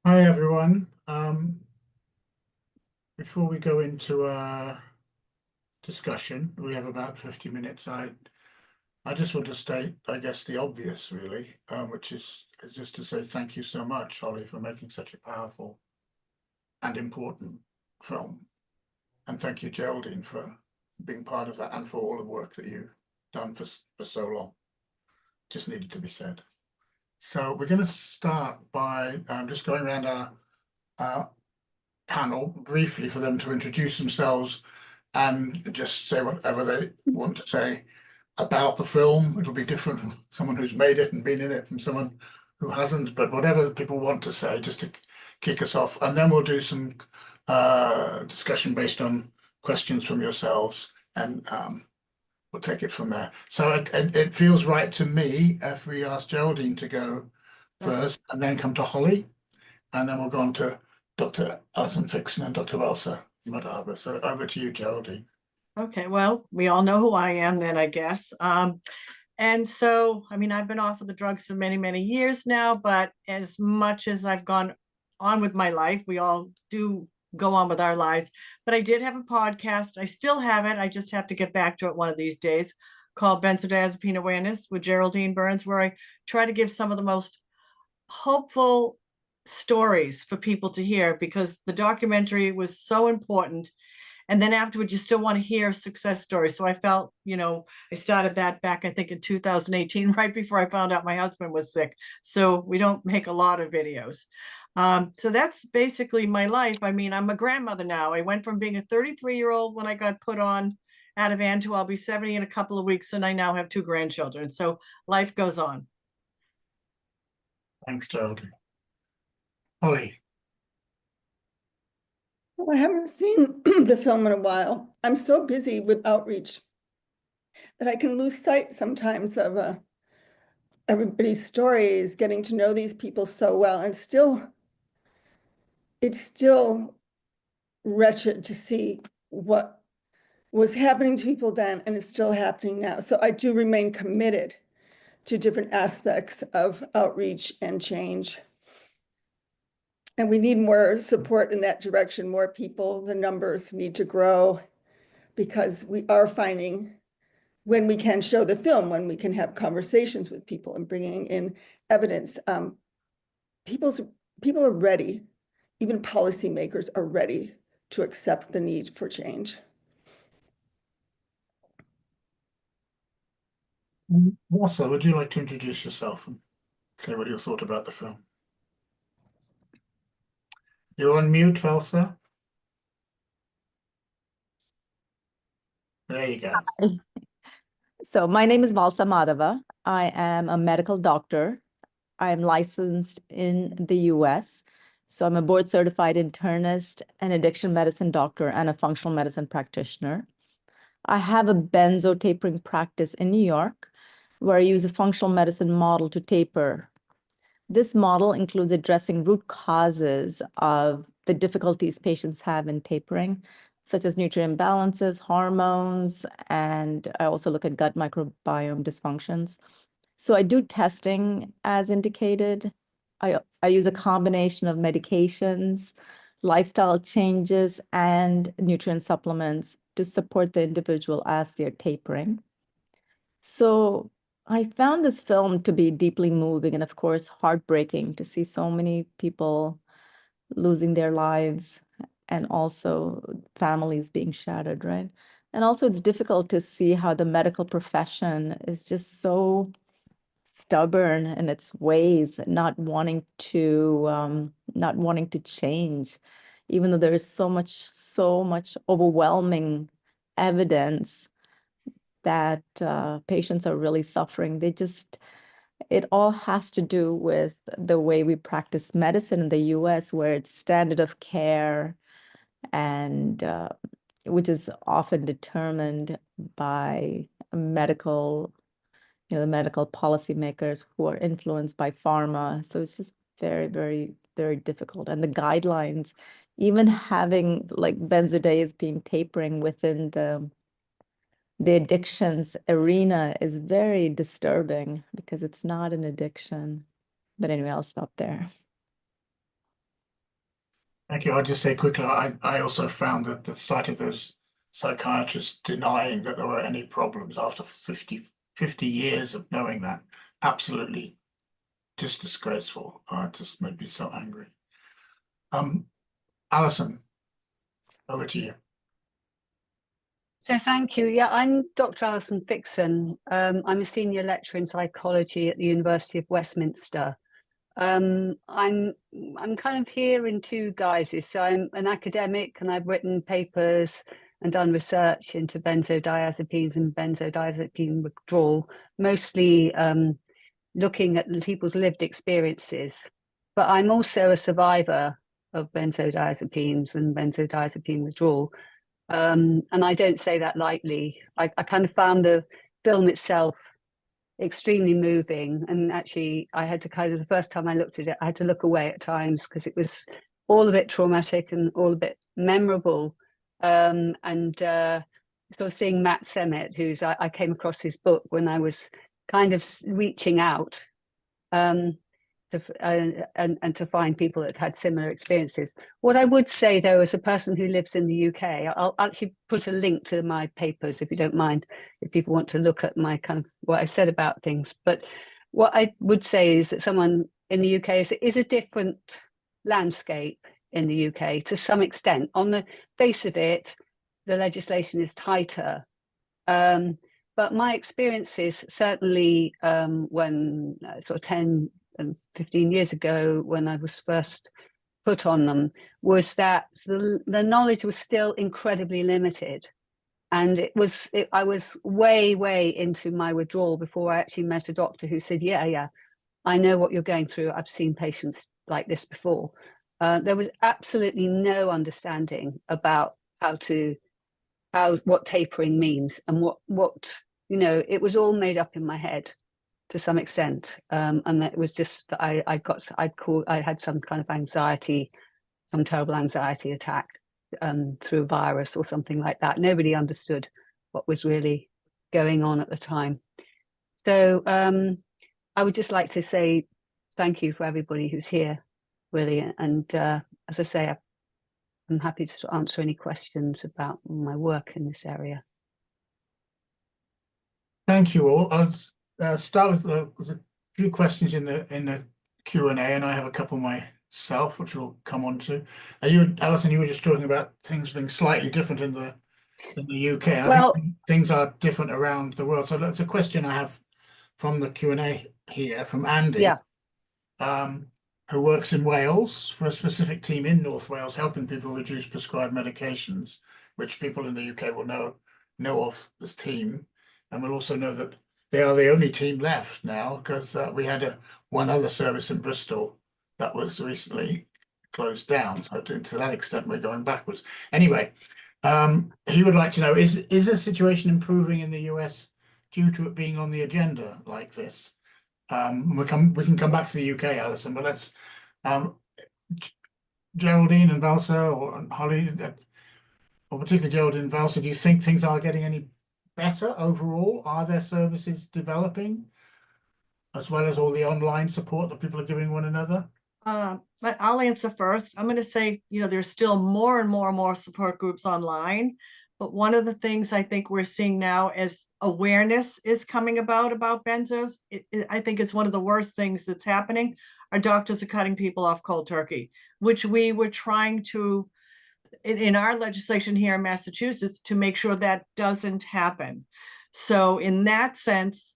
Hi everyone. Before we go into our discussion, we have about 50 minutes. I just want to state, I guess, the obvious really, which is just to say thank you so much, Holly, for making such a powerful and important film. And thank you, Geraldine, for being part of that and for all the work that you've done for so long. Just needed to be said. So we're going to start by just going around our panel briefly for them to introduce themselves and just say whatever they want to say about the film. It'll be different from someone who's made it and been in it from someone who hasn't, but whatever people want to say just to kick us off. And then we'll do some discussion based on questions from yourselves, and we'll take it from there. So it feels right to me if we ask Geraldine to go first and then come to Holly, and then we'll go on to Dr. Alison Fixsen and Dr. Valsa Madhava. So over to you, Geraldine. Okay, well, we all know who I am then, I guess. And so, I mean, I've been off of the drugs for many, many years now, but as much as I've gone on with my life, we all do go on with our lives. But I did have a podcast. I still have it. I just have to get back to it one of these days, called Benzodiazepine Awareness with Geraldine Burns, where I try to give some of the most hopeful stories for people to hear, because the documentary was so important. And then afterwards, you still want to hear success stories. So I felt, I started that back, I think, in 2018, right before I found out my husband was sick. So we don't make a lot of videos. So that's basically my life. I mean, I'm a grandmother now. I went from being a 33-year-old when I got put on Ativan to I'll be 70 in a couple of weeks, and I now have 2 grandchildren. So life goes on. Thanks, Geraldine. Holly. Well, I haven't seen the film in a while. I'm so busy with outreach that I can lose sight sometimes of everybody's stories, getting to know these people so well. And it's still wretched to see what was happening to people then and is still happening now. So I do remain committed to different aspects of outreach and change. And we need more support in that direction, more people. The numbers need to grow, because we are finding, when we can show the film, when we can have conversations with people and bringing in evidence, people are ready, even policymakers are ready to accept the need for change. Also, would you like to introduce yourself and say what you thought about the film? You're on mute, Valsa. There you go. So my name is Valsa Madhava. I am a medical doctor. I am licensed in the US. So I'm a board certified internist, an addiction medicine doctor, and a functional medicine practitioner. I have a benzo tapering practice in New York, where I use a functional medicine model to taper. This model includes addressing root causes of the difficulties patients have in tapering, such as nutrient imbalances, hormones, and I also look at gut microbiome dysfunctions. So I do testing as indicated. I use a combination of medications, lifestyle changes, and nutrient supplements to support the individual as they're tapering. So I found this film to be deeply moving and, of course, heartbreaking to see so many people losing their lives and also families being shattered, right? And also it's difficult to see how the medical profession is just so stubborn in its ways, not wanting to change, even though there is so much overwhelming evidence that patients are really suffering. It all has to do with the way we practice medicine in the US, where it's standard of care and which is often determined by medical, the medical policymakers who are influenced by pharma. So it's just very, very, very difficult. And the guidelines, even having like benzodiazepine tapering within the addictions arena is very disturbing because it's not an addiction. But anyway, I'll stop there. Thank you. I'll just say quickly, I also found that the sight of those psychiatrists denying that there were any problems after 50 years of knowing that, absolutely just disgraceful. It just made me so angry. Alison, over to you. So thank you. Yeah, I'm Dr. Alison Fixsen. I'm a senior lecturer in psychology at the University of Westminster. I'm kind of here in two guises. So I'm an academic and I've written papers and done research into benzodiazepines and benzodiazepine withdrawal, mostly looking at people's lived experiences. But I'm also a survivor of benzodiazepines and benzodiazepine withdrawal. And I don't say that lightly. I kind of found the film itself extremely moving. And actually, I had to the first time I looked at it, I had to look away at times because it was all a bit traumatic and all a bit memorable. So seeing Matt Semmett, I came across his book when I was kind of reaching out and to find people that had similar experiences. What I would say, though, as a person who lives in the UK, I'll actually put a link to my papers, if you don't mind, if people want to look at my kind of what I said about things. But what I would say is that someone in the UK is a different landscape in the UK to some extent. On the face of it, the legislation is tighter. But my experiences, certainly when sort of 10 and 15 years ago, when I was first put on them, was that the knowledge was still incredibly limited. And I was way into my withdrawal before I actually met a doctor who said, yeah, I know what you're going through. I've seen patients like this before. There was absolutely no understanding about what tapering means and what it was all made up in my head to some extent, and it was just that I had some kind of anxiety, some terrible anxiety attack through a virus or something like that. Nobody understood what was really going on at the time. So I would just like to say thank you for everybody who's here, really, and as I say, I'm happy to answer any questions about my work in this area. Thank you all. I'll start with there's a few questions in the Q&A, and I have a couple myself, which we'll come on to. Alison, you were just talking about things being slightly different in the UK. And I think things are different around the world. So that's a question I have from the Q&A here from Andy, who works in Wales for a specific team in North Wales, helping people reduce prescribed medications, which people in the UK will know of this team, and will also know that they are the only team left now, because we had one other service in Bristol that was recently closed down. So to that extent, we're going backwards. Anyway, he would like to know, is the situation improving in the US due to it being on the agenda like this? We can come back to the UK, Alison, but let's Geraldine and Valsa or Holly, or particularly Geraldine and Valsa, do you think things are getting any better overall? Are their services developing, as well as all the online support that people are giving one another? But I'll answer first. I'm going to say, there's still more and more support groups online. But one of the things I think we're seeing now as awareness is coming about benzos, I think it's one of the worst things that's happening. Our doctors are cutting people off cold turkey, which we were trying to, in our legislation here in Massachusetts, to make sure that doesn't happen. So in that sense,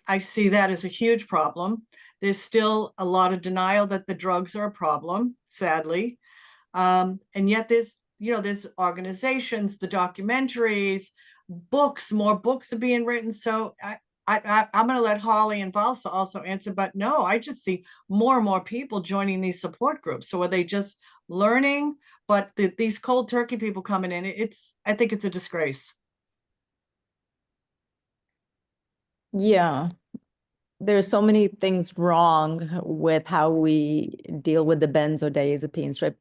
I see that as a huge problem. There's still a lot of denial that the drugs are a problem, sadly. And yet there's organizations, the documentaries, books, more books are being written. So I'm going to let Holly and Valsa also answer, but no, I just see more and more people joining these support groups. So are they just learning? But these cold turkey people coming in, I think it's a disgrace. Yeah, there's so many things wrong with how we deal with the benzodiazepines, right?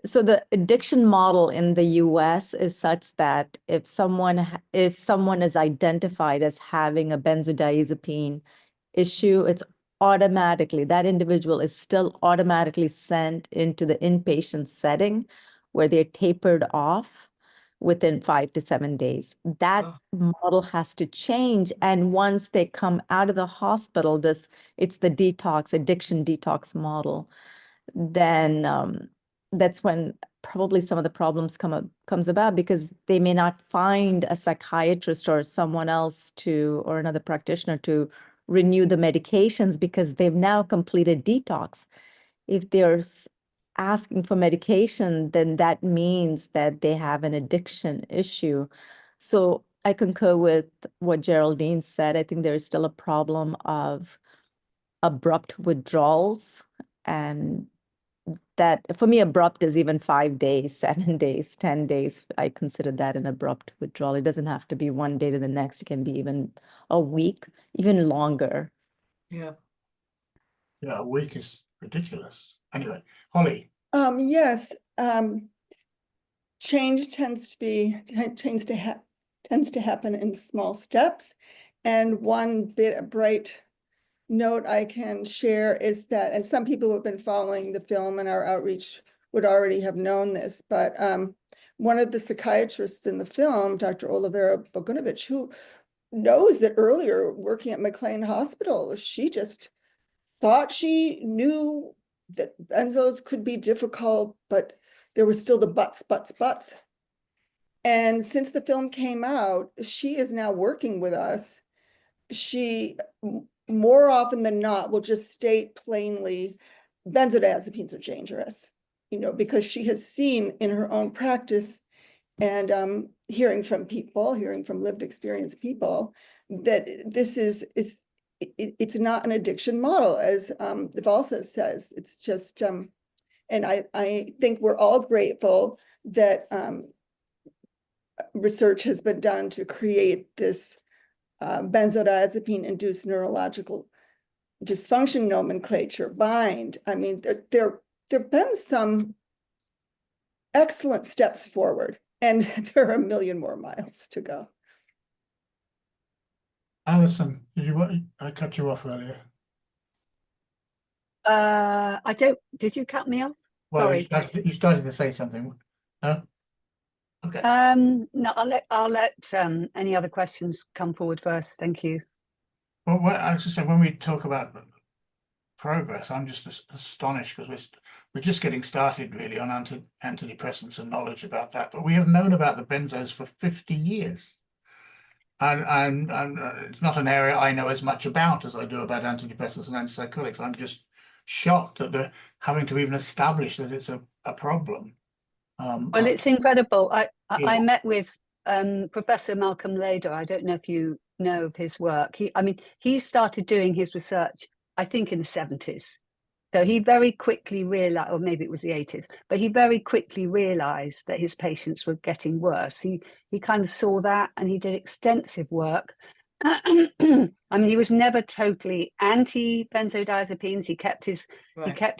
So the addiction model in the US is such that if someone is identified as having a benzodiazepine issue, it's automatically, that individual is still automatically sent into the inpatient setting where they're tapered off within 5 to 7 days. That model has to change. And once they come out of the hospital, it's the detox, addiction detox model, then that's when probably some of the problems comes about, because they may not find a psychiatrist or someone else or another practitioner to renew the medications because they've now completed detox. If they're asking for medication, then that means that they have an addiction issue. So I concur with what Geraldine said. I think there is still a problem of abrupt withdrawals, and that for me, abrupt is even 5 days, 7 days, 10 days. I consider that an abrupt withdrawal. It doesn't have to be one day to the next. It can be even a week, even longer. Yeah. Yeah, a week is ridiculous. Anyway, Holly. Yes, change tends to happen in small steps. And one bright note I can share is that, and some people who have been following the film and our outreach would already have known this, but one of the psychiatrists in the film, Dr. Olivera Bogunovic, who knows that earlier working at McLean Hospital, she just thought she knew that benzos could be difficult, but there was still the buts. And since the film came out, she is now working with us. She more often than not will just state plainly, benzodiazepines are dangerous, because she has seen in her own practice and hearing from lived experience people, that this it's not an addiction model, as Valsa says. It's just, and I think we're all grateful that research has been done to create this benzodiazepine-induced neurological dysfunction nomenclature, BIND. I mean, there have been some excellent steps forward, and there are a million more miles to go. Alison, I cut you off earlier. Did you cut me off? Well, Sorry. you started to say something. No? Okay. No, I'll let any other questions come forward first. Thank you. Well, I was just saying, when we talk about progress, I'm just astonished, because we're just getting started really on antidepressants and knowledge about that. But we have known about the benzos for 50 years. And it's not an area I know as much about as I do about antidepressants and antipsychotics. I'm just shocked that they're having to even establish that it's a problem. Well, it's incredible. I met with Professor Malcolm Lader. I don't know if you know of his work. He started doing his research, I think, in the 70s. So he very quickly realized, or maybe it was the 80s, but he very quickly realized that his patients were getting worse. He kind of saw that, and he did extensive work. He was never totally anti-benzodiazepines. He kept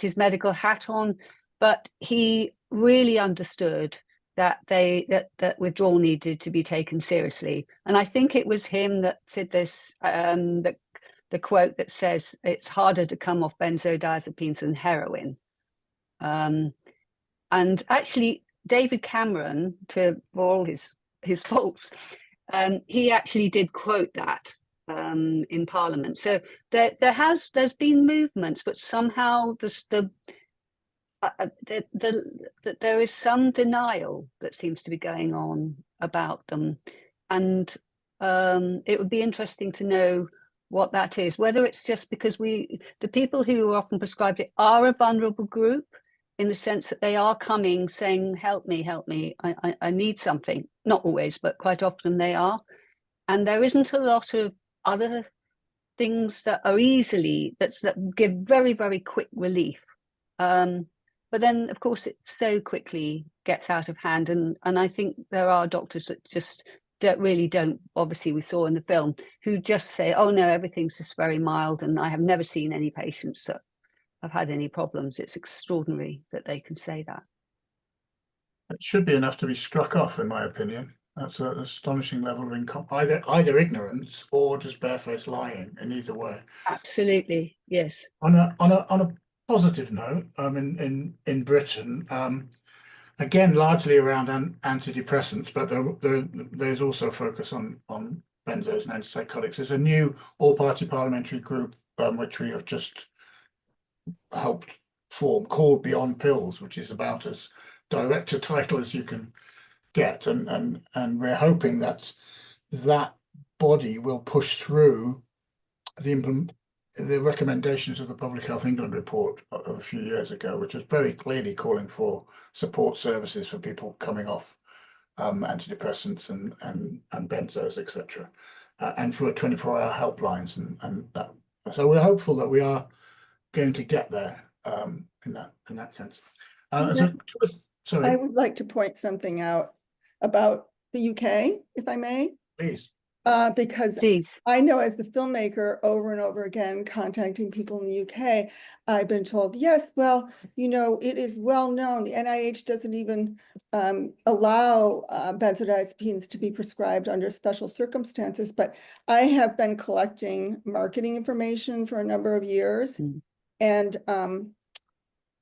his medical hat on, but he really understood that that withdrawal needed to be taken seriously. And I think it was him that said this, the quote that says, it's harder to come off benzodiazepines than heroin. And actually, David Cameron, for all his faults, he actually did quote that in Parliament. So there's been movements, but somehow there is some denial that seems to be going on about them, and it would be interesting to know what that is, whether it's just because the people who are often prescribed it are a vulnerable group, in the sense that they are coming saying, help me, I need something. Not always, but quite often they are. And there isn't a lot of other things that are that give very, very quick relief. But then, of course, it so quickly gets out of hand. And I think there are doctors that just don't, obviously we saw in the film, who just say, oh no, everything's just very mild. And I have never seen any patients that have had any problems. It's extraordinary that they can say that. It should be enough to be struck off, in my opinion. That's an astonishing level of either ignorance or just barefaced lying, in either way. Absolutely, yes. On a positive note, in Britain, again largely around antidepressants, but there's also a focus on benzos and antipsychotics. There's a new all-party parliamentary group which we have just helped form, called Beyond Pills, which is about as direct a title as you can get, and we're hoping that body will push through the recommendations of the Public Health England report of a few years ago, which was very clearly calling for support services for people coming off antidepressants and benzos, etc., and for 24-hour helplines and that. So we're hopeful that we are going to get there in that sense. Sorry, I would like to point something out about the UK, if I may, please. because Please. I know as the filmmaker over and over again, contacting people in the UK, I've been told, yes, well, you know, it is well known, the NIH doesn't even allow benzodiazepines to be prescribed under special circumstances, but I have been collecting marketing information for a number of years. And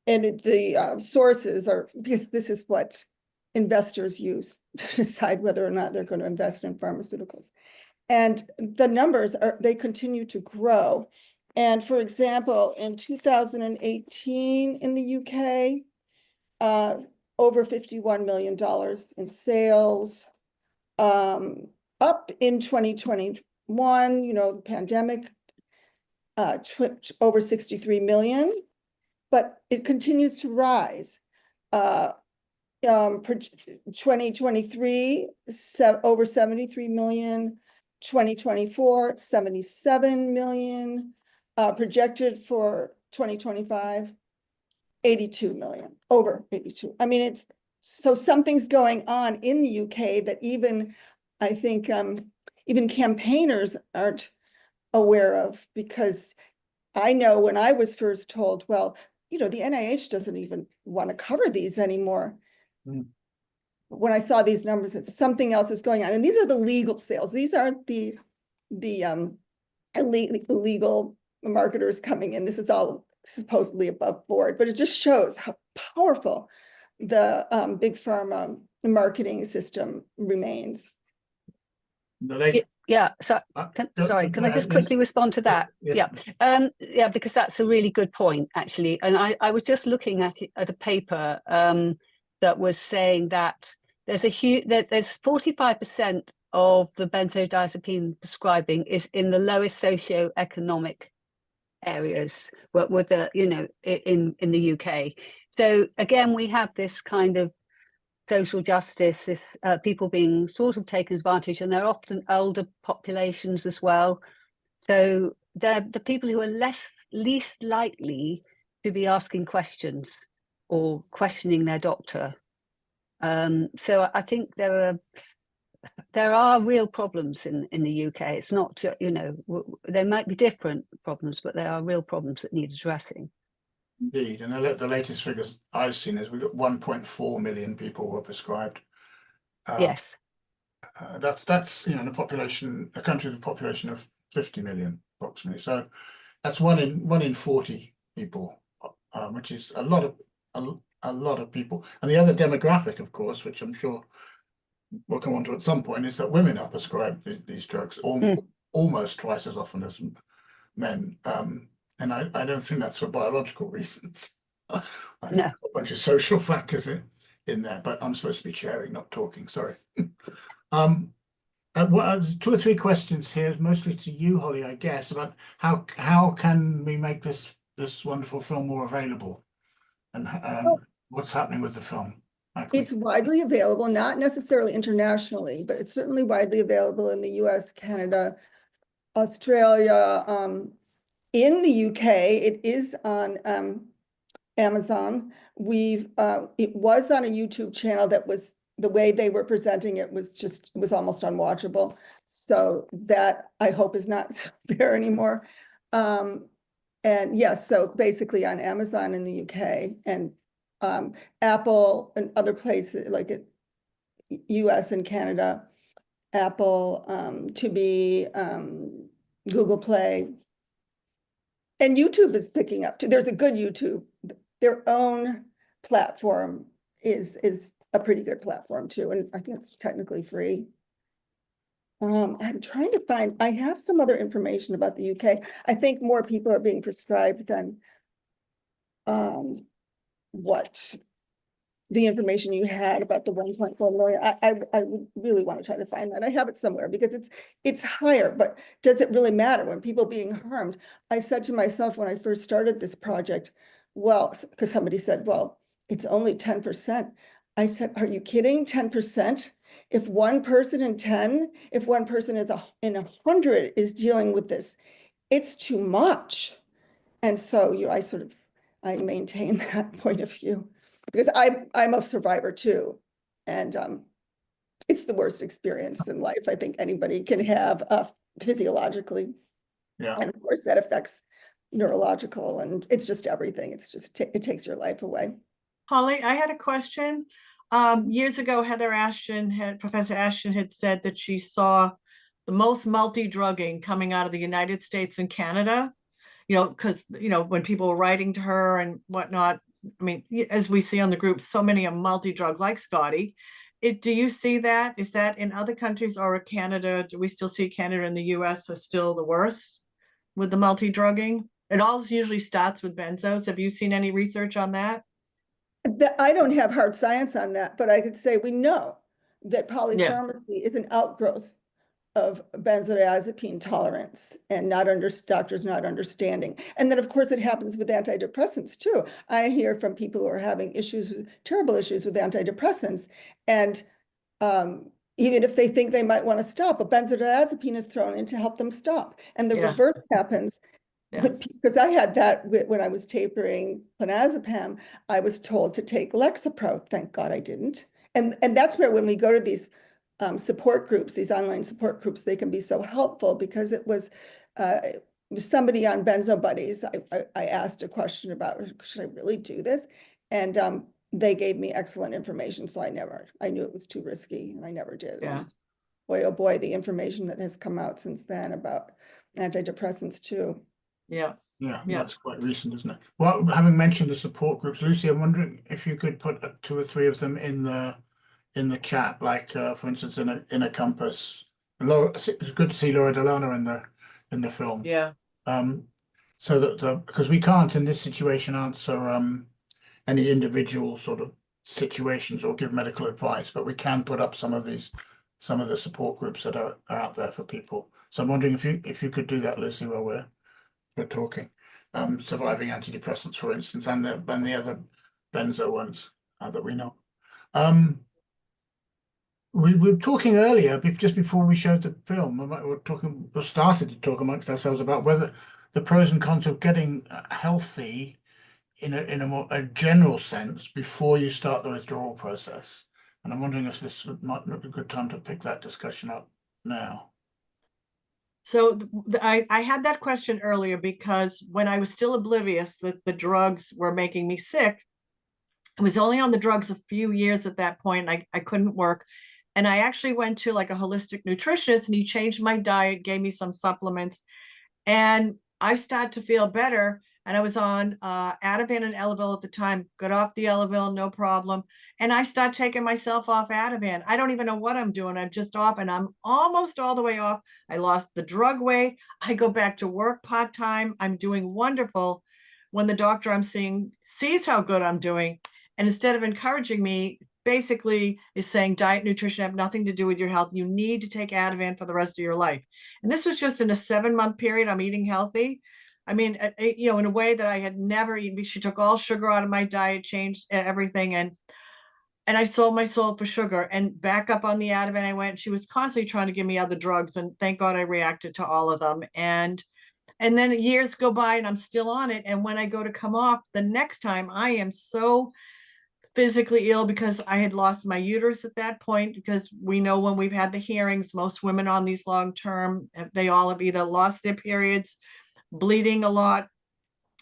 the sources are, because this is what investors use to decide whether or not they're going to invest in pharmaceuticals. And the numbers they continue to grow. And for example, in 2018 in the UK, over $51 million in sales. Up in 2021, you know, the pandemic, over 63 million, but it continues to rise. 2023, over 73 million, 2024, 77 million, projected for 2025, 82 million, over 82. I mean, it's, so something's going on in the UK that even, I think, even campaigners aren't aware of, because I know when I was first told, well, you know, the NIH doesn't even want to cover these anymore. When I saw these numbers, it's something else is going on. And these are the legal sales. These aren't the illegal marketers coming in. This is all supposedly above board, but it just shows how powerful the big pharma marketing system remains. Yeah, so sorry, can I just quickly respond to that? Yes. Yeah, because that's a really good point, actually. And I was just looking at a paper that was saying that there's there's 45% of the benzodiazepine prescribing is in the lowest socioeconomic areas, with the, you know, in the UK. So again, we have this kind of social justice, this people being sort of taken advantage, and they're often older populations as well. So they're the people who are least likely to be asking questions or questioning their doctor. So I think there are real problems in the UK. It's not just, you know, there might be different problems, but there are real problems that need addressing. Indeed, and the latest figures I've seen is we've got 1.4 million people were prescribed. Yes, that's you know, a country with a population of 50 million approximately. So that's one in 40 people, which is a lot of people. And the other demographic, of course, which I'm sure we'll come on to at some point, is that women are prescribed these drugs almost twice as often as men. And I don't think that's for biological reasons. I think no. a bunch of social factors in there, but I'm supposed to be chairing, not talking, sorry. Two or three questions here, mostly to you, Holly, I guess, about how can we make this wonderful film more available, and what's happening with the film? It's widely available, not necessarily internationally, but it's certainly widely available in the US, Canada, Australia. In the UK, it is on Amazon. It was on a YouTube channel that was, the way they were presenting it was almost unwatchable. So that I hope is not there anymore. And yes, so basically on Amazon in the UK, and Apple and other places like it, US and Canada, Apple, Tubi, Google Play. And YouTube is picking up too. There's a good YouTube. Their own platform is a pretty good platform too. And I think it's technically free. I'm trying to find, I have some other information about the UK. I think more people are being prescribed than what the information you had about the 1.4 million. I would really want to try to find that. I have it somewhere because it's higher, but does it really matter when people being harmed? I said to myself when I first started this project, well, because somebody said, well, it's only 10%. I said, are you kidding? 10%? If one person in 10, if one person in 100 is dealing with this, it's too much. And so, I maintain that point of view because I'm a survivor too. And it's the worst experience in life I think anybody can have physiologically. Yeah. And of course that affects neurological and it's just everything. It's just, it takes your life away. Holly, I had a question. Years ago, Professor Ashton had said that she saw the most multi-drugging coming out of the United States and Canada, because, when people were writing to her and whatnot, I mean, as we see on the group, so many are multi-drug like Scotty. Do you see that? Is that in other countries or Canada? Do we still see Canada and the US are still the worst with the multi-drugging? It all usually starts with benzos. Have you seen any research on that? I don't have hard science on that, but I could say we know that polypharmacy is an outgrowth of benzodiazepine tolerance and doctors not understanding. And then of course it happens with antidepressants too. I hear from people who are having terrible issues with antidepressants. And even if they think they might want to stop, a benzodiazepine is thrown in to help them stop. And the reverse happens. Because I had that when I was tapering clonazepam, I was told to take Lexapro. Thank God I didn't. And that's where when we go to these support groups, these online support groups, they can be so helpful because it was somebody on Benzo Buddies. I asked a question about, should I really do this? And they gave me excellent information. So I knew it was too risky and I never did. Yeah. And boy, oh boy, the information that has come out since then about antidepressants too. Yeah. That's quite recent, isn't it? Well, having mentioned the support groups, Lucy, I'm wondering if you could put 2 or 3 of them in the chat, like for instance in a Compass. Laura, it's good to see Laura Delano in the film. Yeah. So that because we can't in this situation answer any individual sort of situations or give medical advice, but we can put up some of the support groups that are out there for people. So I'm wondering if you could do that, Lucy, while we're talking. Surviving antidepressants, for instance, and the other benzo ones that we know. We were talking earlier, just before we showed the film, we started to talk amongst ourselves about whether the pros and cons of getting healthy in a more general sense before you start the withdrawal process. And I'm wondering if this might not be a good time to pick that discussion up now. So I had that question earlier because when I was still oblivious that the drugs were making me sick, I was only on the drugs a few years at that point. I couldn't work. And I actually went to like a holistic nutritionist and he changed my diet, gave me some supplements, and I started to feel better. And I was on Ativan and Elavil at the time, got off the Elavil, no problem. And I started taking myself off Ativan. I don't even know what I'm doing. I'm just off and I'm almost all the way off. I lost the drug weight. I go back to work part-time. I'm doing wonderful when the doctor I'm seeing sees how good I'm doing. And instead of encouraging me, basically is saying diet, nutrition have nothing to do with your health. You need to take Ativan for the rest of your life. And this was just in a 7-month period. I'm eating healthy. I mean, in a way that I had never eaten. She took all sugar out of my diet, changed everything. And I sold my soul for sugar and back up on the Ativan I went. She was constantly trying to give me other drugs. And thank God I reacted to all of them. And then years go by and I'm still on it. And when I go to come off the next time, I am so physically ill because I had lost my uterus at that point, because we know when we've had the hearings, most women on these long-term, they all have either lost their periods, bleeding a lot,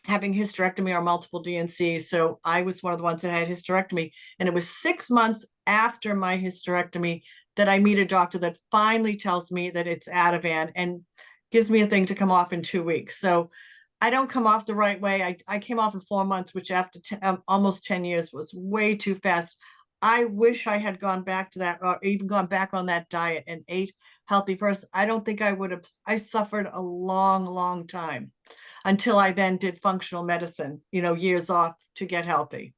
having hysterectomy or multiple DNCs. So I was one of the ones that had hysterectomy. And it was 6 months after my hysterectomy that I meet a doctor that finally tells me that it's Ativan and gives me a thing to come off in 2 weeks. So I don't come off the right way. I came off in 4 months, which after almost 10 years was way too fast. I wish I had gone back to that, or even gone back on that diet and ate healthy first. I don't think I would have. I suffered a long, long time until I then did functional medicine, years off to get healthy.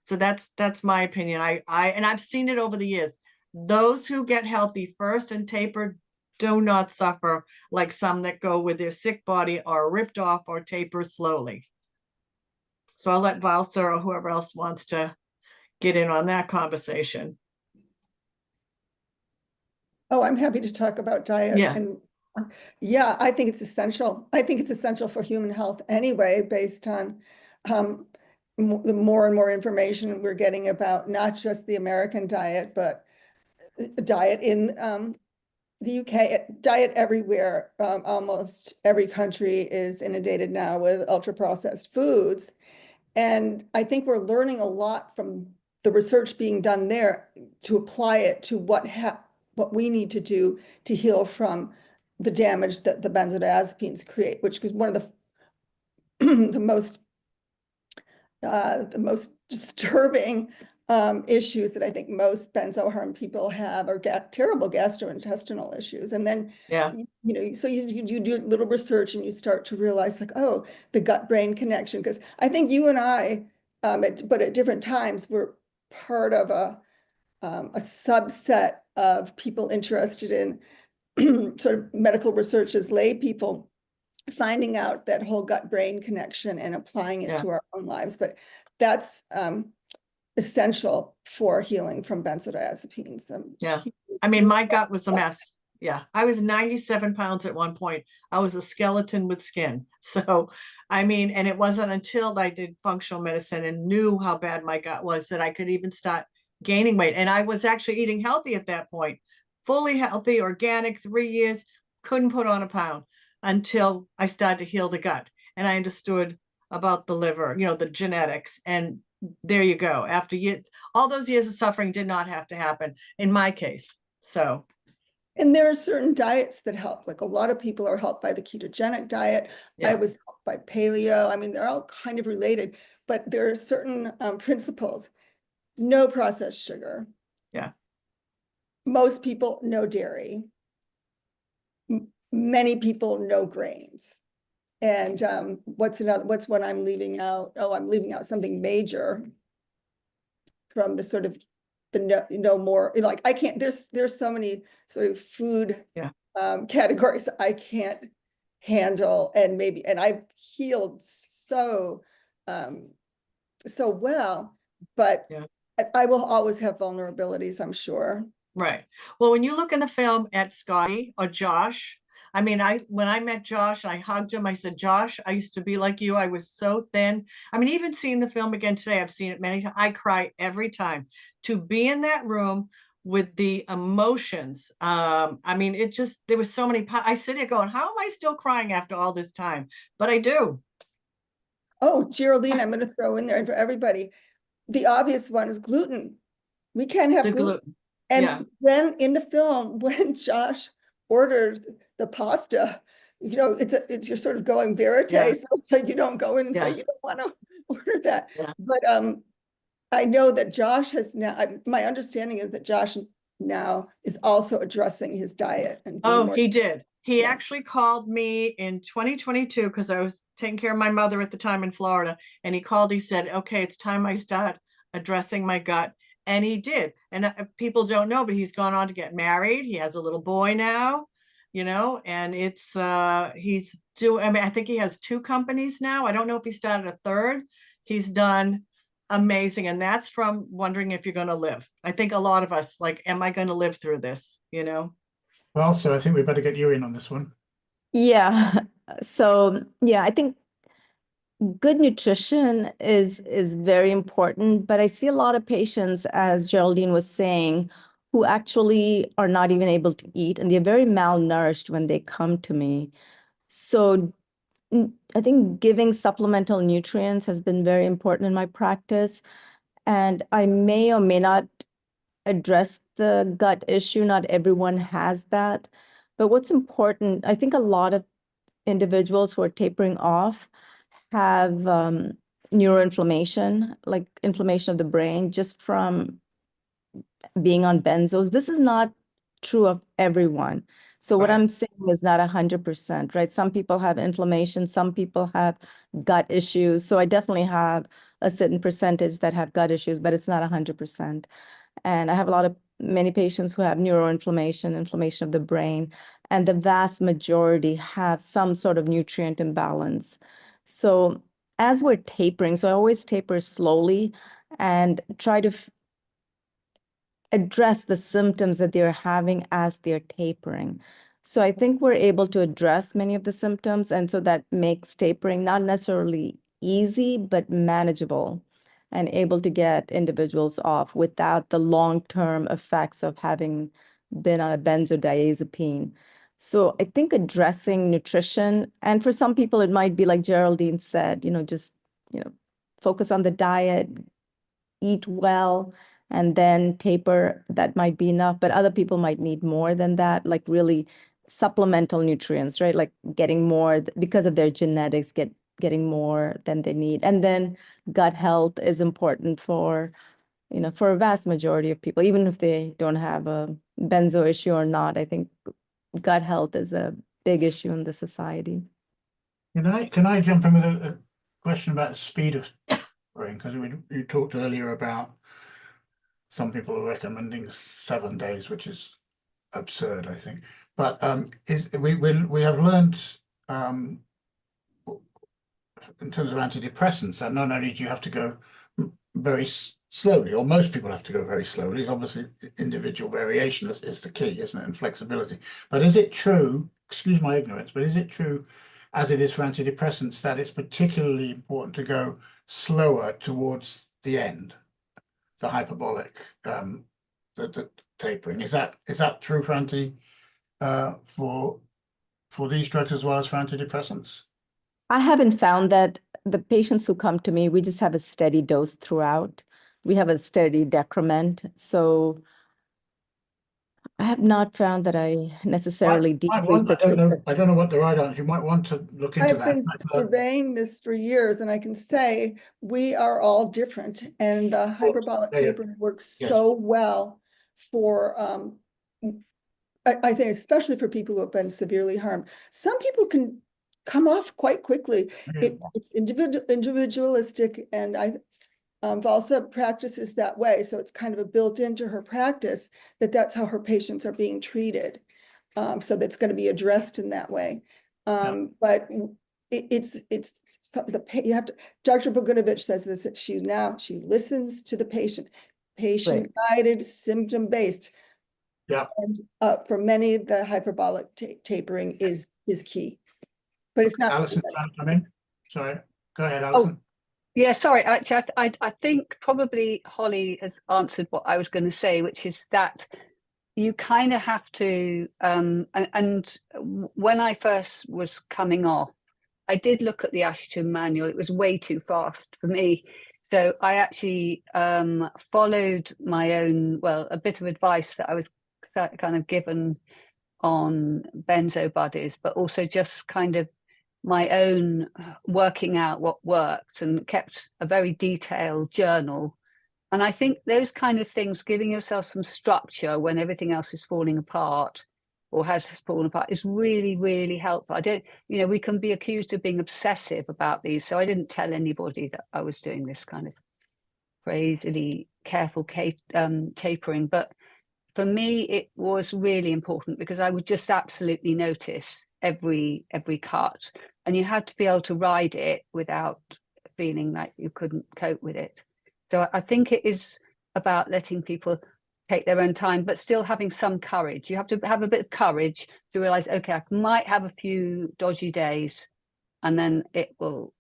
So that's my opinion. And I've seen it over the years. Those who get healthy first and taper do not suffer like some that go with their sick body or ripped off or taper slowly. So I'll let Valsa or whoever else wants to get in on that conversation. Oh, I'm happy to talk about diet. Yeah. And yeah, I think it's essential. I think it's essential for human health anyway, based on the more and more information we're getting about not just the American diet, but diet in the UK, diet everywhere. Almost every country is inundated now with ultra-processed foods. And I think we're learning a lot from the research being done there to apply it to what we need to do to heal from the damage that the benzodiazepines create, which is one of the the most disturbing issues that I think most benzo harm people have are terrible gastrointestinal issues. And then, Yeah. So you do a little research and you start to realize like, oh, the gut-brain connection. Because I think you and I, but at different times, were part of a subset of people interested in sort of medical research as lay people, finding out that whole gut-brain connection and applying it to our own lives. But that's essential for healing from benzodiazepines. Yeah. I mean, my gut was a mess. Yeah. I was 97 pounds at one point. I was a skeleton with skin. So, I mean, and it wasn't until I did functional medicine and knew how bad my gut was that I could even start gaining weight. And I was actually eating healthy at that point, fully healthy, organic, 3 years, couldn't put on a pound until I started to heal the gut. And I understood about the liver, the genetics. And there you go. After all those years of suffering did not have to happen in my case. So. And there are certain diets that help. Like a lot of people are helped by the ketogenic diet. Yeah. I was helped by paleo. I mean, they're all kind of related, but there are certain principles. No processed sugar. Yeah. Most people, no dairy. Many people, no grains. And what's what I'm leaving out? Oh, I'm leaving out something major from the sort of the no more, like I can't, there's so many sort of food categories I can't handle, and I've healed so well, but I will always have vulnerabilities, I'm sure. Right. Well, when you look in the film at Scotty or Josh, I mean, when I met Josh, I hugged him. I said, Josh, I used to be like you. I was so thin. I mean, even seeing the film again today, I've seen it many times. I cry every time. To be in that room with the emotions. I mean, there was so many. I sit here going, how am I still crying after all this time? But I do. Oh, Geraldine, I'm going to throw in there, and for everybody, the obvious one is gluten. We can't have gluten. And then in the film, when Josh ordered the pasta, it's you're sort of going verite, so you don't go in and say you don't want to order that. But I know that Josh has now, my understanding is that Josh now is also addressing his diet. And he did. He actually called me in 2022 because I was taking care of my mother at the time in Florida. And he called, he said, okay, it's time I start addressing my gut. And he did. And people don't know, but he's gone on to get married. He has a little boy now, and it's, I think he has 2 companies now. I don't know if he started a third. He's done amazing. And that's from wondering if you're going to live. I think a lot of us, like, am I going to live through this, Well, so I think we better get you in on this one. Yeah. So, I think good nutrition is very important, but I see a lot of patients, as Geraldine was saying, who actually are not even able to eat, and they're very malnourished when they come to me. So I think giving supplemental nutrients has been very important in my practice. And I may or may not address the gut issue. Not everyone has that. But what's important, I think a lot of individuals who are tapering off have neuroinflammation, like inflammation of the brain, just from being on benzos. This is not true of everyone. So what Right. I'm saying is not 100%, right? Some people have inflammation, some people have gut issues. So I definitely have a certain percentage that have gut issues, but it's not 100%. And I have many patients who have neuroinflammation, inflammation of the brain, and the vast majority have some sort of nutrient imbalance. So as we're tapering, so I always taper slowly and try to address the symptoms that they're having as they're tapering. So I think we're able to address many of the symptoms, and so that makes tapering not necessarily easy, but manageable and able to get individuals off without the long-term effects of having been on a benzodiazepine. So I think addressing nutrition, and for some people, it might be like Geraldine said, just, focus on the diet, eat well, and then taper, that might be enough. But other people might need more than that, like really supplemental nutrients, right? Like getting more because of their genetics, getting more than they need. And then gut health is important for a vast majority of people, even if they don't have a benzo issue or not. I think gut health is a big issue in the society. Can I jump in with a question about the speed of tapering? Because you talked earlier about some people are recommending 7 days, which is absurd, I think. But we have learned in terms of antidepressants that not only do you have to go very slowly, or most people have to go very slowly. Obviously, individual variation is the key, isn't it, and flexibility. But is it true, excuse my ignorance, but is it true, as it is for antidepressants, that it's particularly important to go slower towards the end, the hyperbolic, the tapering? Is that true for these drugs as well as for antidepressants? I haven't found that. The patients who come to me, we just have a steady dose throughout. We have a steady decrement. So I have not found that I necessarily decrease the dose. I don't know what the right answer. You might want to look into I've that. been surveying this for years, and I can say we are all different, and the hyperbolic Yeah, yeah. tapering works Yes. so well for I think especially for people who have been severely harmed. Some people can come off quite quickly. It's individualistic, and Valsa practices that way, so it's kind of a built into her practice that's how her patients are being treated. So that's going to be addressed in that way. But you have to. Dr. Bogunovich says this, that she listens to the patient, patient-guided, symptom-based. Yeah. And for many, the hyperbolic tapering is key, but it's not. Alison, trying to come in. Sorry, go ahead, Alison. Yeah, sorry. Actually, I think probably Holly has answered what I was going to say, which is that you kind of have to. And when I first was coming off, I did look at the Ashton manual. It was way too fast for me. So I actually followed my own, a bit of advice that I was kind of given on benzo buddies, but also just kind of my own working out what worked, and kept a very detailed journal. And I think those kind of things, giving yourself some structure when everything else is falling apart or has fallen apart, is really, really helpful. We can be accused of being obsessive about these. So I didn't tell anybody that I was doing this kind of crazily careful tapering. But for me, it was really important because I would just absolutely notice every cut, and you had to be able to ride it without feeling like you couldn't cope with it. So I think it is about letting people take their own time, but still having some courage. You have to have a bit of courage to realize, okay, I might have a few dodgy days, and then it will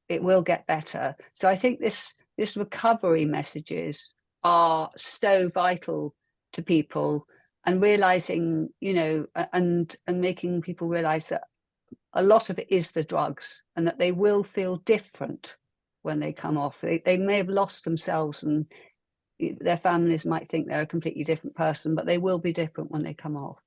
get better. So I think this recovery messages are so vital to people, and realizing, and making people realize that a lot of it is the drugs, and that they will feel different when they come off. They may have lost themselves, and their families might think they're a completely different person, but they will be different when they come off.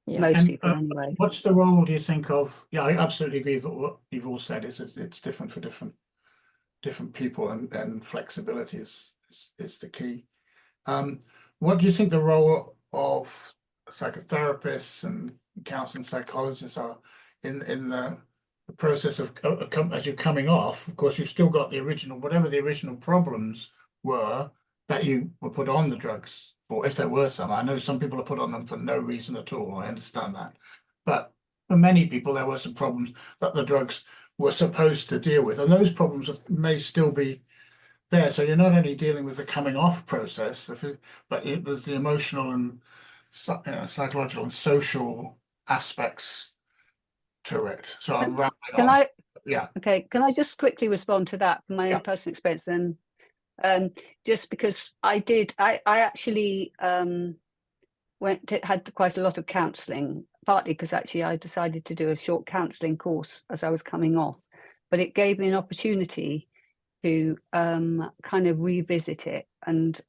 Yeah. Most And, people anyway. What's the role, do you think, of, yeah, I absolutely agree with what you've all said, is it's different for different people, and flexibility is the key. What do you think the role of psychotherapists and counseling psychologists are in the process of as you're coming off? Of course, you've still got the original, whatever the original problems were that you were put on the drugs for, if there were some. I know some people are put on them for no reason at all. I understand that. But for many people, there were some problems that the drugs were supposed to deal with. And those problems may still be there. So you're not only dealing with the coming off process, but there's the emotional and psychological and social aspects to it. So I'm rambling Can on. I? Yeah. Okay. Can I just quickly respond to that from my Yeah. own personal experience? And just because I actually had quite a lot of counselling, partly because actually I decided to do a short counselling course as I was coming off, but it gave me an opportunity to kind of revisit it. And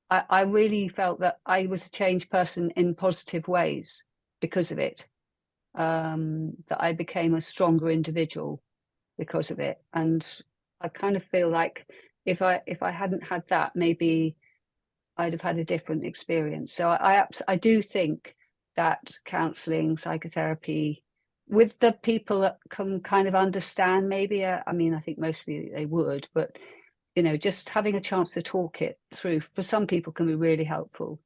I really felt that I was a changed person in positive ways because of it, that I became a stronger individual because of it. And I kind of feel like if I hadn't had that, maybe I'd have had a different experience. So I do think that counselling, psychotherapy, with the people that can kind of understand, maybe, I mean, I think mostly they would, but, you know, just having a chance to talk it through for some people can be really helpful.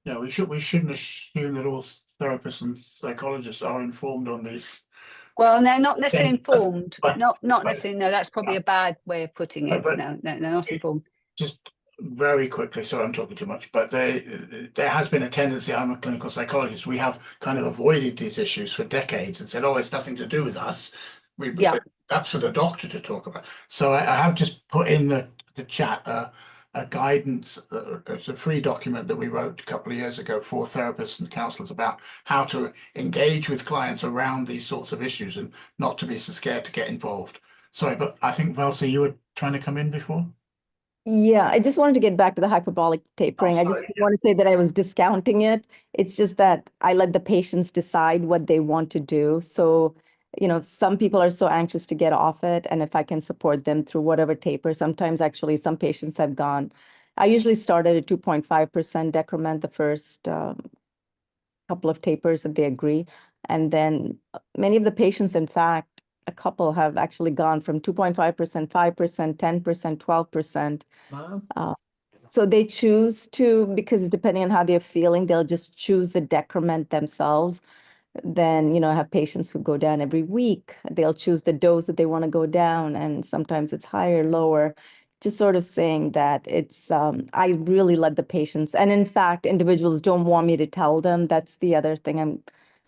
Yeah, we shouldn't assume that all therapists and psychologists are informed on these. Well, and they're not necessarily But- informed, but- not but- necessarily, no, that's probably a bad way of putting it. But- No, they're not informed. Just very quickly, sorry, I'm talking too much, but there has been a tendency, I'm a clinical psychologist, we have kind of avoided these issues for decades and said, oh, it's nothing to do with us. Yeah. That's for the doctor to talk about. So I have just put in the chat a guidance, it's a free document that we wrote a couple of years ago for therapists and counselors about how to engage with clients around these sorts of issues and not to be so scared to get involved. Sorry, but I think Valsa, you were trying to come in before? Yeah, I just wanted to get back to the hyperbolic tapering. I just sorry, want to say that I was discounting it. It's just that I let the patients decide what they want to do. So, you know, some people are so anxious to get off it. And if I can support them through whatever taper, sometimes actually some patients have gone. I usually start at a 2.5% decrement the first couple of tapers if they agree. And then many of the patients, in fact, a couple have actually gone from 2.5%, 5%, 10%, 12%. Wow. So they choose to, because depending on how they're feeling, they'll just choose the decrement themselves. Then, you know, I have patients who go down every week. They'll choose the dose that they want to go down, and sometimes it's higher, lower. Just sort of saying that it's, I really let the patients, and in fact, individuals don't want me to tell them. That's the other thing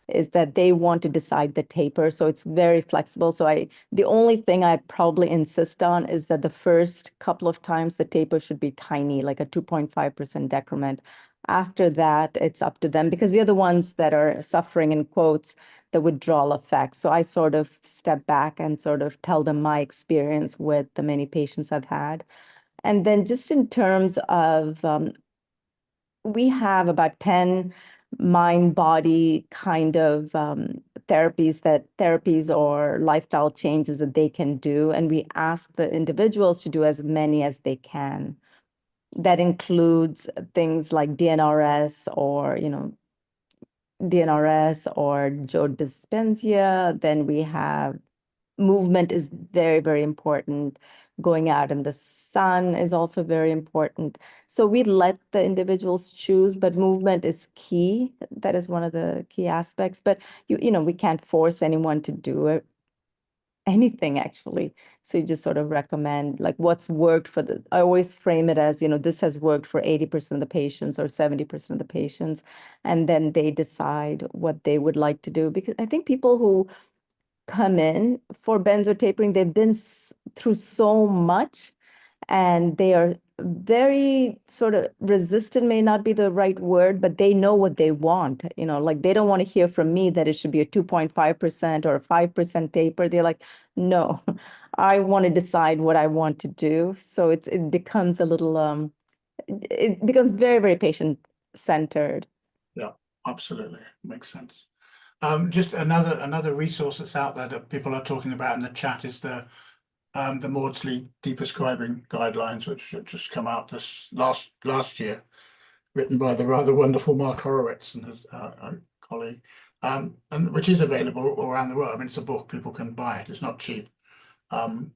is that they want to decide the taper. So it's very flexible. So the only thing I probably insist on is that the first couple of times the taper should be tiny, like a 2.5% decrement. After that, it's up to them because they're the ones that are suffering, in quotes, the withdrawal effects. So I sort of step back and sort of tell them my experience with the many patients I've had. And then just in terms of, we have about 10 mind-body kind of therapies or lifestyle changes that they can do. And we ask the individuals to do as many as they can. That includes things like DNRS or, you know, DNRS or Joe Dispenza. Then we have movement is very, very important. Going out in the sun is also very important. So we let the individuals choose, but movement is key. That is one of the key aspects. But you know, we can't force anyone to do it. Anything actually. So you just sort of recommend like what's worked for I always frame it as, you know, this has worked for 80% of the patients or 70% of the patients. And then they decide what they would like to do. Because I think people who come in for benzo tapering, they've been through so much. and they are very sort of resistant, may not be the right word, but they know what they want. Like they don't want to hear from me that it should be a 2.5% or a 5% taper. They're like, no, I want to decide what I want to do. So it becomes a little, it becomes very, very patient-centered. Yeah, absolutely. Makes sense. Just another resource that's out there that people are talking about in the chat is the Maudsley deprescribing guidelines, which should just come out this last year, written by the rather wonderful Mark Horowitz and his colleague, and which is available all around the world. I mean, it's a book, people can buy it. It's not cheap, and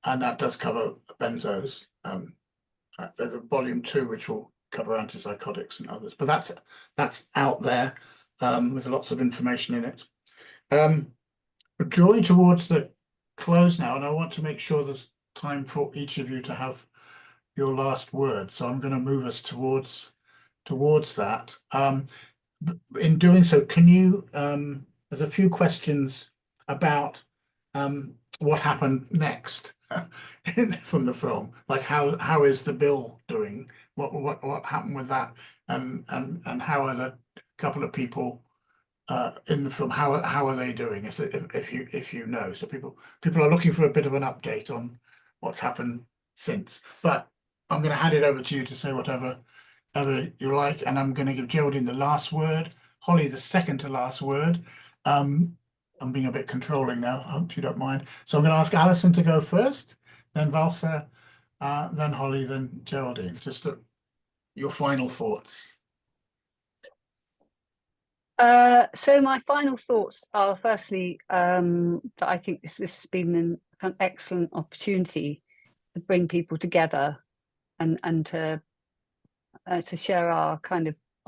that does cover benzos. There's a volume 2 which will cover antipsychotics and others, but that's out there with lots of information in it. We're drawing towards the close now, and I want to make sure there's time for each of you to have your last word. So I'm going to move us towards that. In doing so, can you? There's a few questions about what happened next from the film, like how is the bill doing? What happened with that, and how are the couple of people in the film, how are they doing? If you know, so people are looking for a bit of an update on what's happened since. But I'm going to hand it over to you to say whatever you like, and I'm going to give Geraldine the last word, Holly the second to last word. I'm being a bit controlling now. I hope you don't mind. So I'm going to ask Alison to go first, then Valsa, then Holly, then Geraldine. Just your final thoughts. So my final thoughts are, firstly, that I think this has been an excellent opportunity to bring people together and to share our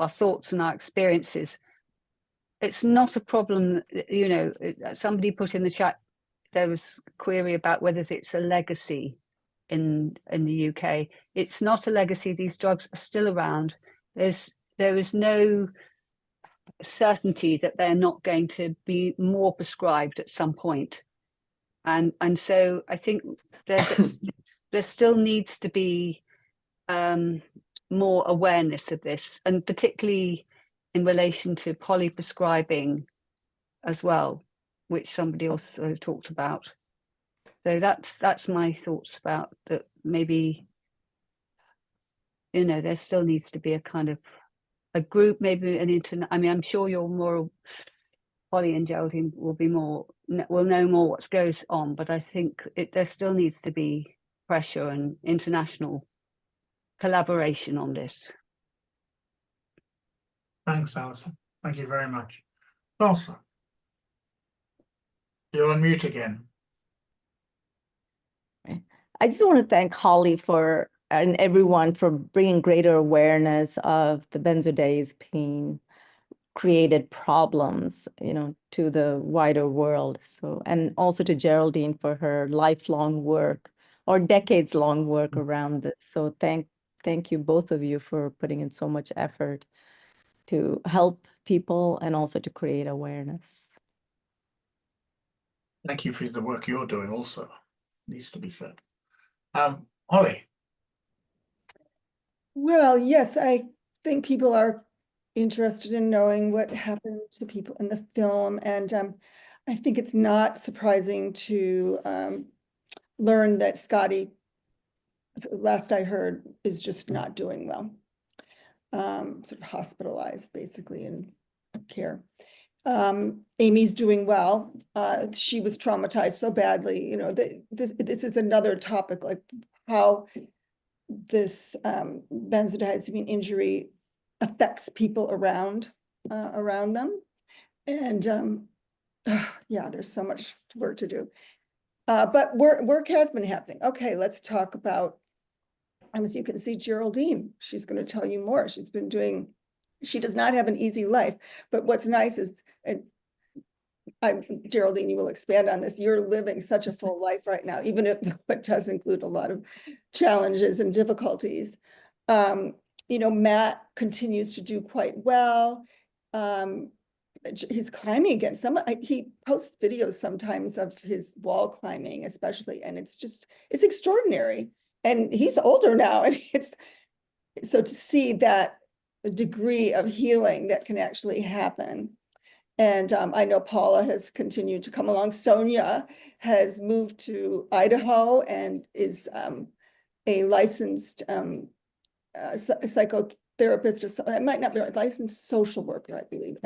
thoughts and our experiences. It's not a problem, somebody put in the chat, there was a query about whether it's a legacy in the UK. It's not a legacy. These drugs are still around. There is no certainty that they're not going to be more prescribed at some point. And so I think there still needs to be more awareness of this, and particularly in relation to polyprescribing as well, which somebody also talked about. So that's my thoughts about that. Maybe, there still needs to be a kind of a group, maybe I mean, I'm sure you're more, Holly and Geraldine will know more what goes on, but I think there still needs to be pressure and international collaboration on this. Thanks, Alison. Thank you very much. Valsa, you're on mute again. I just want to thank Holly and everyone for bringing greater awareness of the benzodiazepine created problems, to the wider world. So, and also to Geraldine for her lifelong work or decades-long work around this. So thank you, both of you, for putting in so much effort to help people and also to create awareness. Thank you for the work you're doing also, needs to be said. Holly. Well, yes, I think people are interested in knowing what happened to people in the film, and I think it's not surprising to learn that Scotty, last I heard, is just not doing well, sort of hospitalized basically in care. Amy's doing well. She was traumatized so badly. This is another topic, like how this benzodiazepine injury affects people around them. And yeah, there's so much work to do. But work has been happening. Okay, let's talk about, as you can see, Geraldine. She's going to tell you more. She does not have an easy life, but what's nice is, and Geraldine, you will expand on this, you're living such a full life right now, even if it does include a lot of challenges and difficulties. Matt continues to do quite well. He's climbing again. He posts videos sometimes of his wall climbing, especially, and it's extraordinary. and he's older now, and it's, so to see that degree of healing that can actually happen. And I know Paula has continued to come along. Sonia has moved to Idaho and is a licensed psychotherapist, or something. It might not be a licensed social worker, I believe,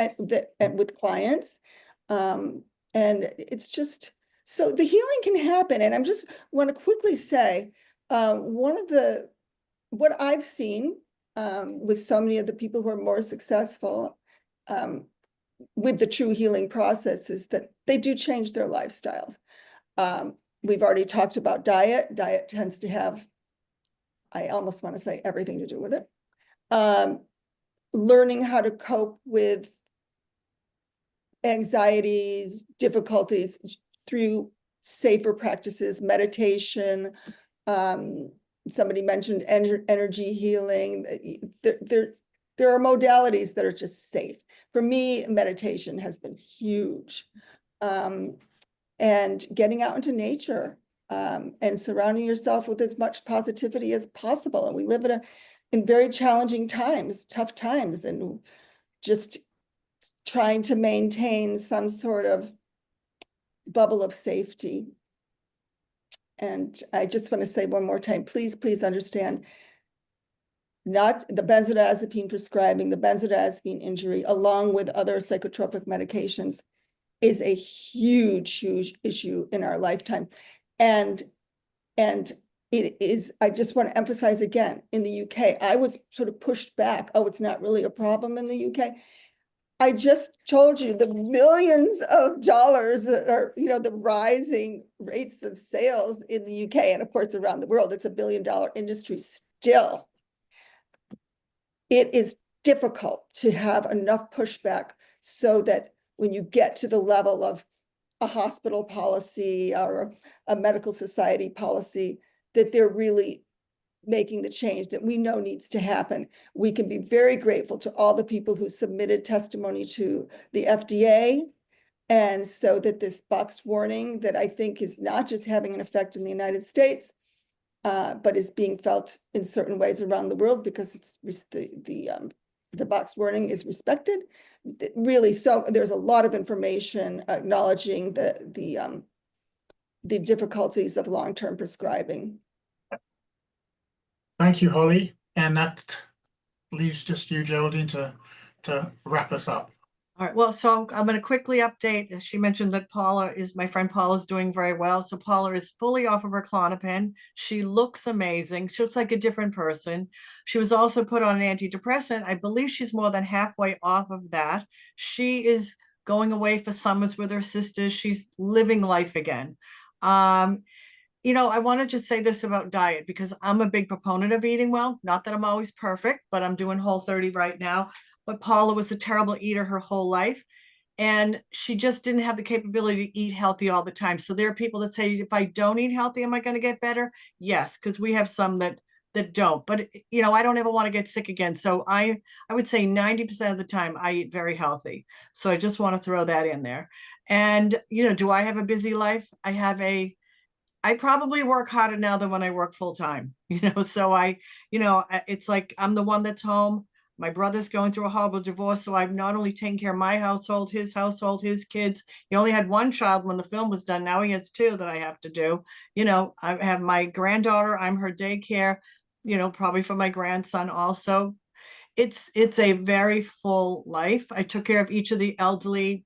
and with clients. And it's just, so the healing can happen. And I just want to quickly say, what I've seen with so many of the people who are more successful with the true healing process is that they do change their lifestyles. We've already talked about diet. Diet tends to have, I almost want to say, everything to do with it. Learning how to cope with anxieties, difficulties through safer practices, meditation. Somebody mentioned energy healing. There are modalities that are just safe. For me, meditation has been huge. And getting out into nature and surrounding yourself with as much positivity as possible. And we live in very challenging times, tough times, and just trying to maintain some sort of bubble of safety. And I just want to say one more time, please, please understand, not the benzodiazepine prescribing, the benzodiazepine injury, along with other psychotropic medications, is a huge, huge issue in our lifetime. And it is, I just want to emphasize again, in the UK, I was sort of pushed back. Oh, it's not really a problem in the UK. I just told you the millions of dollars that are, the rising rates of sales in the UK, and of course around the world. It's $1 billion industry still. It is difficult to have enough pushback so that when you get to the level of a hospital policy or a medical society policy, that they're really making the change that we know needs to happen. We can be very grateful to all the people who submitted testimony to the FDA. And so that this boxed warning that I think is not just having an effect in the United States, but is being felt in certain ways around the world, because it's the box warning is respected. Really, so there's a lot of information acknowledging the difficulties of long-term prescribing. Thank you, Holly. And that leaves just you, Geraldine, to wrap us up. All right, well, so I'm going to quickly update. She mentioned that my friend Paula is doing very well. So Paula is fully off of her Klonopin. She looks amazing. She looks like a different person. She was also put on an antidepressant. I believe she's more than halfway off of that. She is going away for summers with her sisters. She's living life again. I want to just say this about diet, because I'm a big proponent of eating well. Not that I'm always perfect, but I'm doing Whole30 right now. But Paula was a terrible eater her whole life, and she just didn't have the capability to eat healthy all the time. So there are people that say, if I don't eat healthy, am I going to get better? Yes, because we have some that don't. But I don't ever want to get sick again. So I would say 90% of the time I eat very healthy. So I just want to throw that in there. And do I have a busy life? I probably work harder now than when I work full time, so it's like I'm the one that's home. My brother's going through a horrible divorce, so I'm not only taking care of my household, his kids. He only had one child when the film was done. Now he has two that I have to do. I have my granddaughter, I'm her daycare, probably for my grandson also. It's a very full life. I took care of each of the elderly.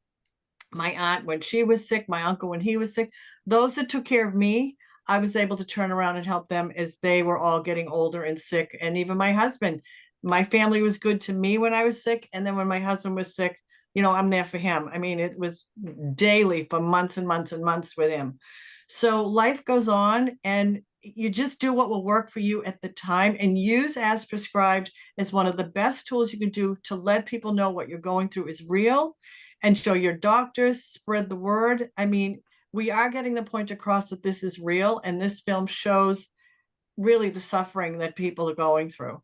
My aunt when she was sick, my uncle when he was sick. Those that took care of me, I was able to turn around and help them as they were all getting older and sick. And even my husband, my family was good to me when I was sick. And then when my husband was sick, I'm there for him. I mean, it was daily for months and months and months with him. So life goes on, and you just do what will work for you at the time, and use as prescribed as one of the best tools you can do to let people know what you're going through is real, and show your doctors, spread the word. I mean, we are getting the point across that this is real, and this film shows really the suffering that people are going through.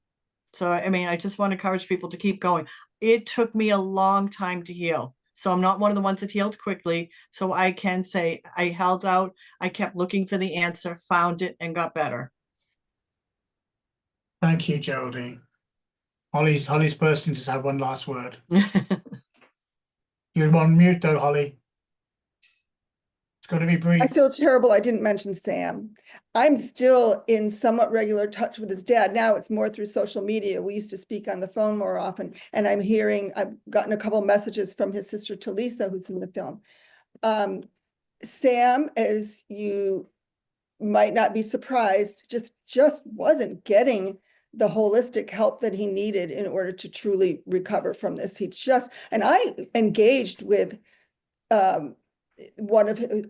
So, I just want to encourage people to keep going. It took me a long time to heal. So I'm not one of the ones that healed quickly. So I can say I held out, I kept looking for the answer, found it, and got better. Thank you, Geraldine. Holly's bursting to have one last word. You're on mute though, Holly. It's got to be I brief. feel terrible I didn't mention Sam. I'm still in somewhat regular touch with his dad. Now it's more through social media. We used to speak on the phone more often, and I've gotten a couple of messages from his sister Talisa, who's in the film. Sam, as you might not be surprised, just wasn't getting the holistic help that he needed in order to truly recover from this. And I engaged with a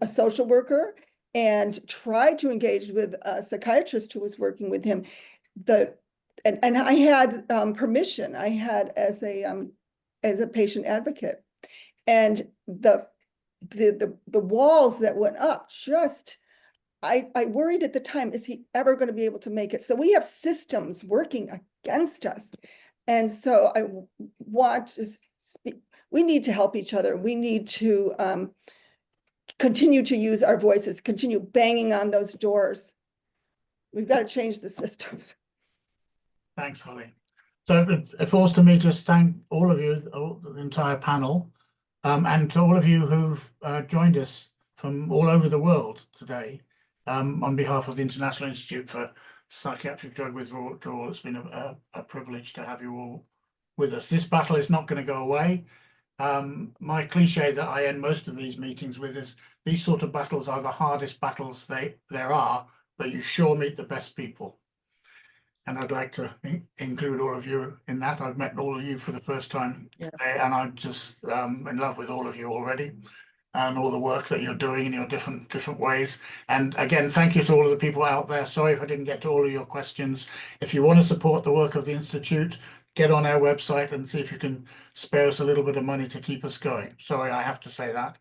social worker and tried to engage with a psychiatrist who was working with him. And I had permission. I had as a patient advocate, and the walls that went up I worried at the time, is he ever going to be able to make it? So we have systems working against us. And so I want to speak, we need to help each other. We need to continue to use our voices, continue banging on those doors. We've got to change the systems. Thanks, Holly. So it falls to me just thank all of you, the entire panel, and to all of you who've joined us from all over the world today. On behalf of the International Institute for Psychiatric Drug Withdrawal, it's been a privilege to have you all with us. This battle is not going to go away. My cliche that I end most of these meetings with is these sort of battles are the hardest battles there are, but you sure meet the best people. And I'd like to include all of you in that. I've met all of you for the first time today, and I'm just in love with all of you already. And all the work that you're doing in your different ways. And again, thank you to all of the people out there. Sorry if I didn't get to all of your questions. If you want to support the work of the Institute, get on our website and see if you can spare us a little bit of money to keep us going. Sorry, I have to say that.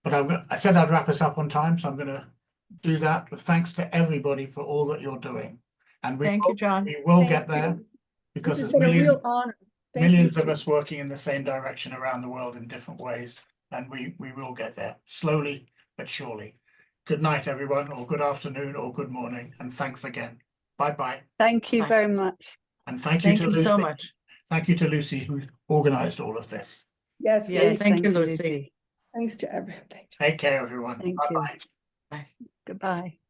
But I said I'd wrap us up on time, so I'm going to do that. But thanks to everybody for all that you're doing. And Thank you, John. we will Thank get there you. because This has there's been a real honor. Thank millions you. of us working in the same direction around the world in different ways. And we will get there slowly but surely. Good night, everyone, or good afternoon, or good morning, and thanks again. Bye-bye. Thank you Bye. very much. And thank you Thank to you Lucy. so much. Thank you to Lucy, who organized all of this. Yes, Yes, Lucy. thank you, Lucy. Thanks to everybody. Take care, everyone. Thank you. Bye-bye. Bye. Goodbye.